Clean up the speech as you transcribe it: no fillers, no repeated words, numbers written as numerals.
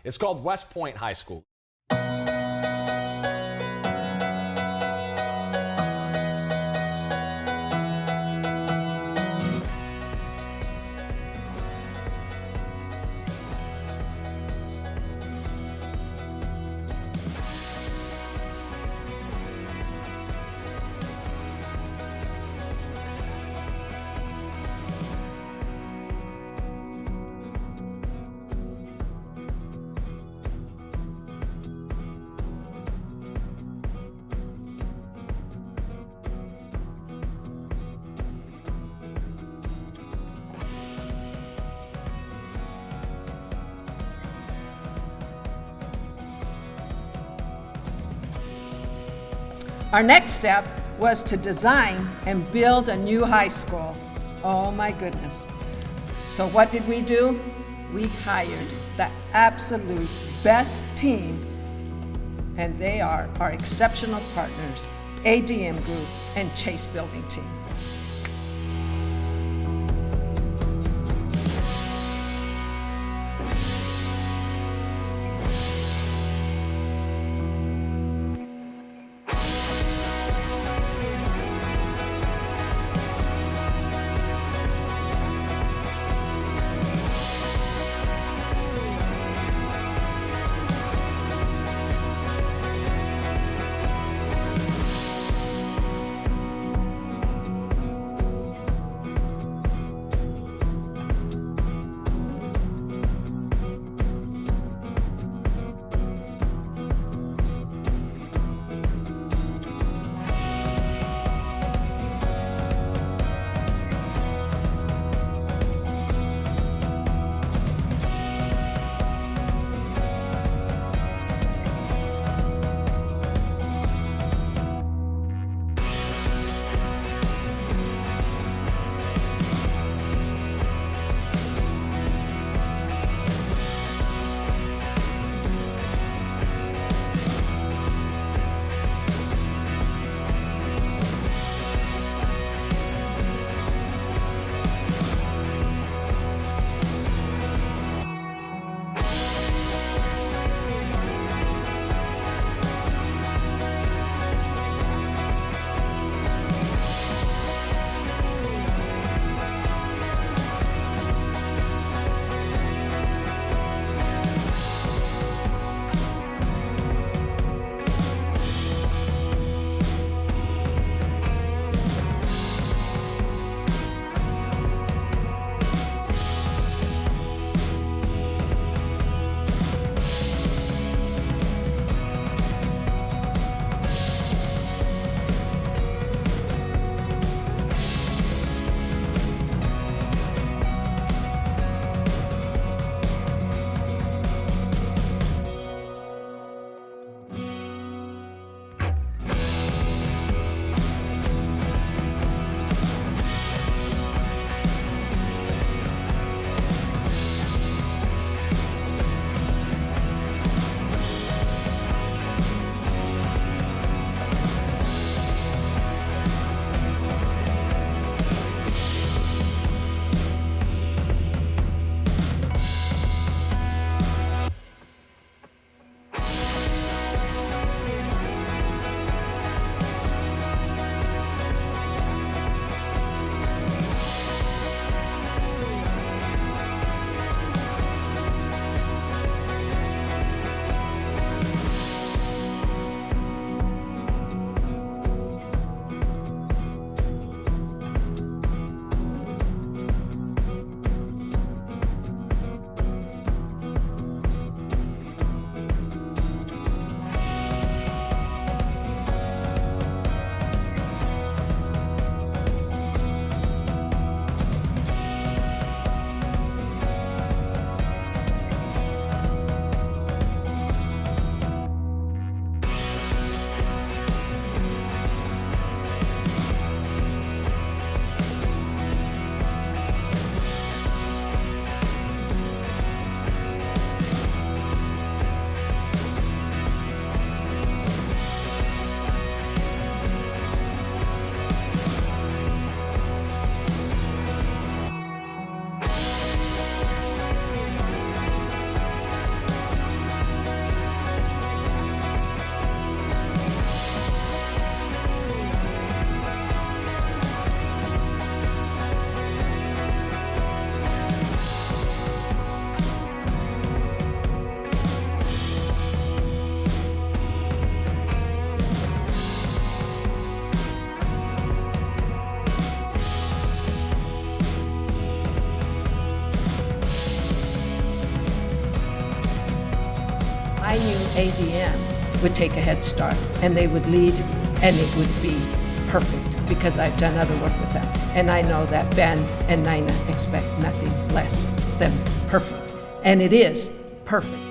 It's called WestPoint High School. Our next step was to design and build a new high school. Oh my goodness. So what did we do? We hired the absolute best team, and they are our exceptional partners, ADM Group and Chasse Building Team. I knew ADM would take a head start and they would lead and it would be perfect because I've done other work with them. And I know that Ben and Nina expect nothing less than perfect. And it is perfect.